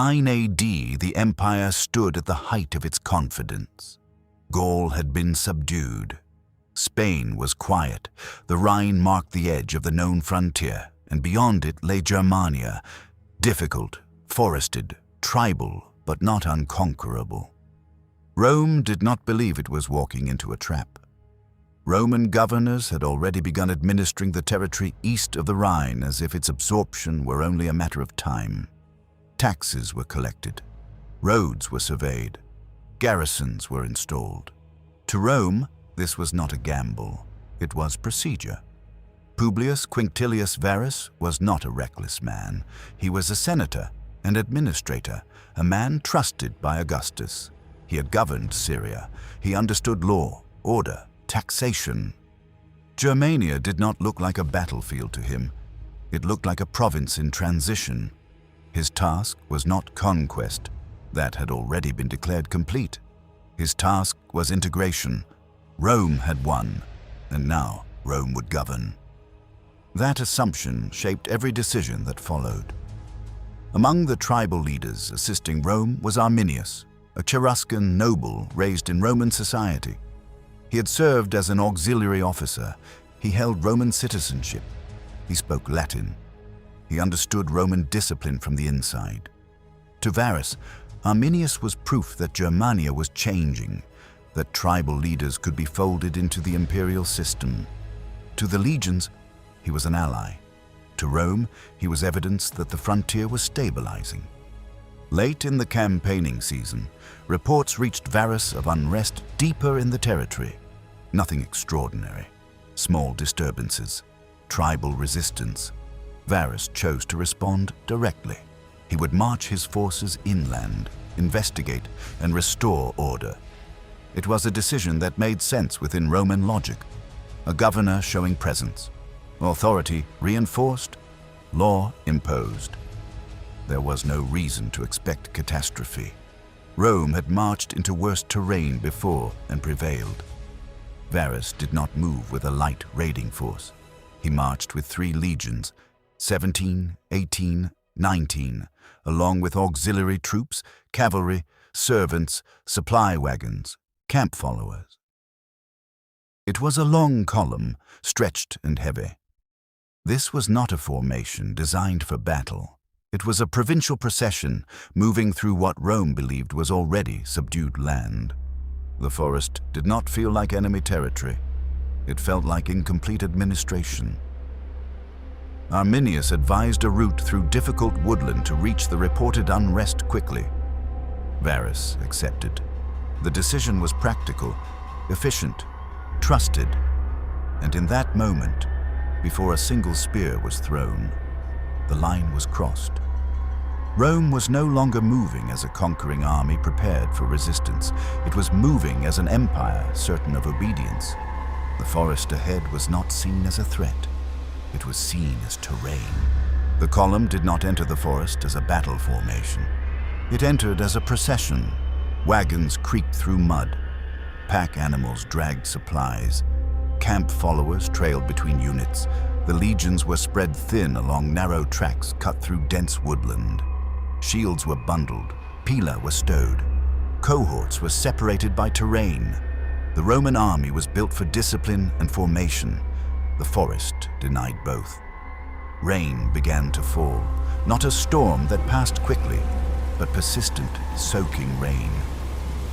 9 AD, the empire stood at the height of its confidence. Gaul had been subdued. Spain was quiet. The Rhine marked the edge of the known frontier, and beyond it lay Germania, difficult, forested, tribal, but not unconquerable. Rome did not believe it was walking into a trap. Roman governors had already begun administering the territory east of the Rhine as if its absorption were only a matter of time. Taxes were collected. Roads were surveyed. Garrisons were installed. To Rome, this was not a gamble. It was procedure. Publius Quinctilius Varus was not a reckless man. He was a senator, an administrator, a man trusted by Augustus. He had governed Syria. He understood law, order, taxation. Germania did not look like a battlefield to him. It looked like a province in transition. His task was not conquest. That had already been declared complete. His task was integration. Rome had won, and now Rome would govern. That assumption shaped every decision that followed. Among the tribal leaders assisting Rome was Arminius, a Cheruscan noble raised in Roman society. He had served as an auxiliary officer. He held Roman citizenship. He spoke Latin. He understood Roman discipline from the inside. To Varus, Arminius was proof that Germania was changing, that tribal leaders could be folded into the imperial system. To the legions, he was an ally. To Rome, he was evidence that the frontier was stabilizing. Late in the campaigning season, reports reached Varus of unrest deeper in the territory. Nothing extraordinary. Small disturbances, tribal resistance. Varus chose to respond directly. He would march his forces inland, investigate, and restore order. It was a decision that made sense within Roman logic. A governor showing presence. Authority reinforced. Law imposed. There was no reason to expect catastrophe. Rome had marched into worse terrain before and prevailed. Varus did not move with a light raiding force. He marched with 3 legions, 17, 18, 19, along with auxiliary troops, cavalry, servants, supply wagons, camp followers. It was a long column, stretched and heavy. This was not a formation designed for battle. It was a provincial procession moving through what Rome believed was already subdued land. The forest did not feel like enemy territory. It felt like incomplete administration. Arminius advised a route through difficult woodland to reach the reported unrest quickly. Varus accepted. The decision was practical, efficient, trusted, and in that moment, before a single spear was thrown, the line was crossed. Rome was no longer moving as a conquering army prepared for resistance. It was moving as an empire certain of obedience. The forest ahead was not seen as a threat. It was seen as terrain. The column did not enter the forest as a battle formation. It entered as a procession. Wagons creaked through mud. Pack animals dragged supplies. Camp followers trailed between units. The legions were spread thin along narrow tracks cut through dense woodland. Shields were bundled. Pila were stowed. Cohorts were separated by terrain. The Roman army was built for discipline and formation. The forest denied both. Rain began to fall, not a storm that passed quickly, but persistent, soaking rain.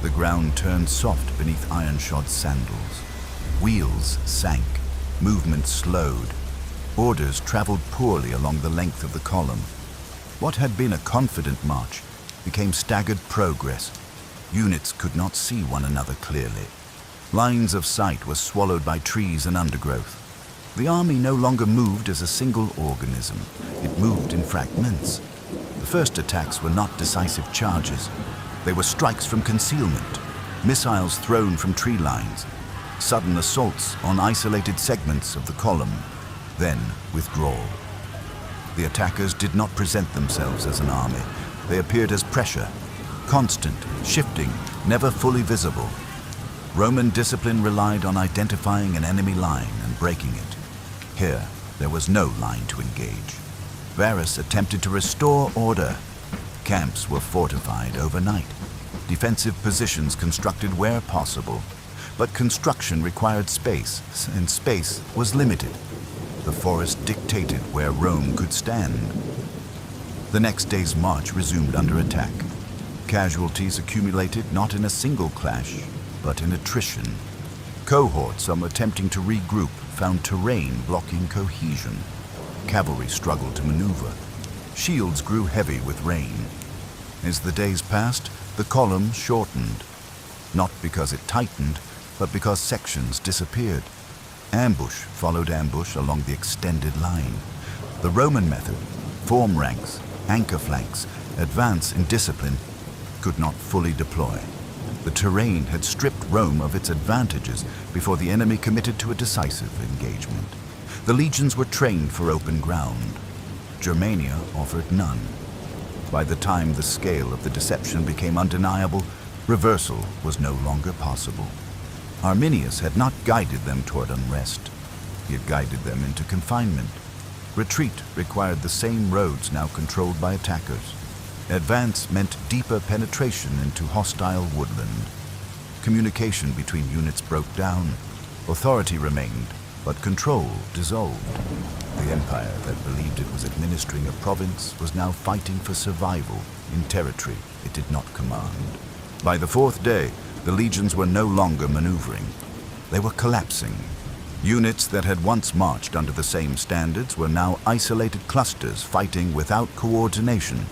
The ground turned soft beneath iron-shod sandals. Wheels sank, movement slowed. Orders traveled poorly along the length of the column. What had been a confident march became staggered progress. Units could not see one another clearly. Lines of sight were swallowed by trees and undergrowth. The army no longer moved as a single organism. It moved in fragments. The first attacks were not decisive charges. They were strikes from concealment, missiles thrown from tree lines, sudden assaults on isolated segments of the column, then withdrawal. The attackers did not present themselves as an army. They appeared as pressure, constant, shifting, never fully visible. Roman discipline relied on identifying an enemy line and breaking it. Here, there was no line to engage. Varus attempted to restore order. Camps were fortified overnight, defensive positions constructed where possible. But construction required space, and space was limited. The forest dictated where Rome could stand. The next day's march resumed under attack. Casualties accumulated not in a single clash, but in attrition. Cohorts, some attempting to regroup, found terrain blocking cohesion. Cavalry struggled to maneuver. Shields grew heavy with rain. As the days passed, the column shortened, not because it tightened, but because sections disappeared. Ambush followed ambush along the extended line. The Roman method, form ranks, anchor flanks, advance in discipline, could not fully deploy. The terrain had stripped Rome of its advantages before the enemy committed to a decisive engagement. The legions were trained for open ground. Germania offered none. By the time the scale of the deception became undeniable, reversal was no longer possible. Arminius had not guided them toward unrest. He had guided them into confinement. Retreat required the same roads now controlled by attackers. Advance meant deeper penetration into hostile woodland. Communication between units broke down. Authority remained, but control dissolved. The empire that believed it was administering a province was now fighting for survival in territory it did not command. By the fourth day, the legions were no longer maneuvering. They were collapsing. Units that had once marched under the same standards were now isolated clusters fighting without coordination.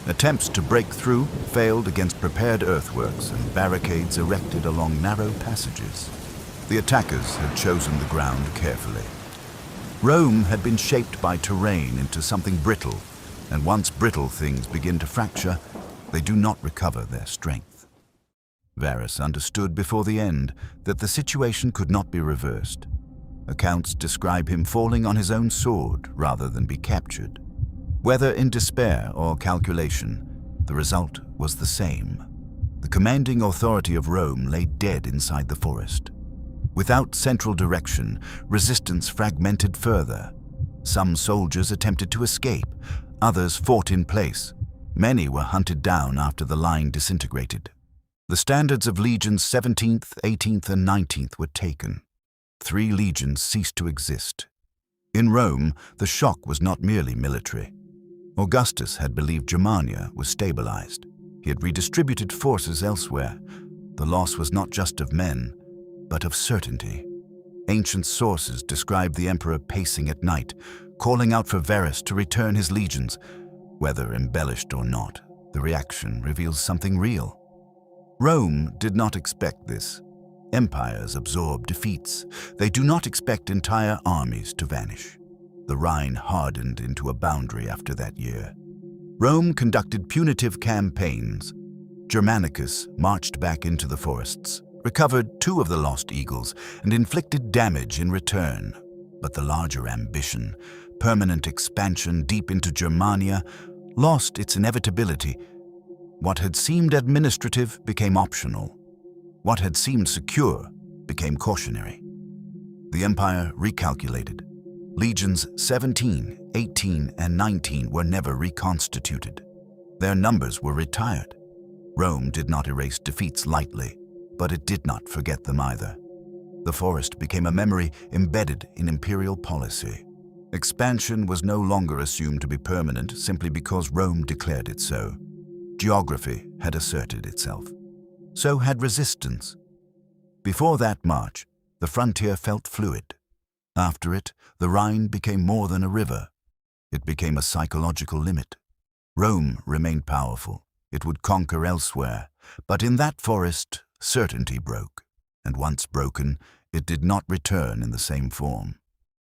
Attempts to break through failed against prepared earthworks and barricades erected along narrow passages. The attackers had chosen the ground carefully. Rome had been shaped by terrain into something brittle, and once brittle things begin to fracture, they do not recover their strength. Varus understood before the end that the situation could not be reversed. Accounts describe him falling on his own sword rather than be captured. Whether in despair or calculation, the result was the same. The commanding authority of Rome lay dead inside the forest. Without central direction, resistance fragmented further. Some soldiers attempted to escape, others fought in place. Many were hunted down after the line disintegrated. The standards of legions 17th, 18th, and 19th were taken. 3 legions ceased to exist. In Rome, the shock was not merely military. Augustus had believed Germania was stabilized. He had redistributed forces elsewhere. The loss was not just of men, but of certainty. Ancient sources described the emperor pacing at night, calling out for Varus to return his legions. Whether embellished or not, the reaction reveals something real. Rome did not expect this. Empires absorb defeats. They do not expect entire armies to vanish. The Rhine hardened into a boundary after that year. Rome conducted punitive campaigns. Germanicus marched back into the forests, recovered 2 of the lost eagles, and inflicted damage in return. But the larger ambition, permanent expansion deep into Germania, lost its inevitability. What had seemed administrative became optional. What had seemed secure became cautionary. The empire recalculated. Legions 17, 18, and 19 were never reconstituted. Their numbers were retired. Rome did not erase defeats lightly, but it did not forget them either. The forest became a memory embedded in imperial policy. Expansion was no longer assumed to be permanent simply because Rome declared it so. Geography had asserted itself. So had resistance. Before that march, the frontier felt fluid. After it, the Rhine became more than a river. It became a psychological limit. Rome remained powerful. It would conquer elsewhere. But in that forest, certainty broke. And once broken, it did not return in the same form.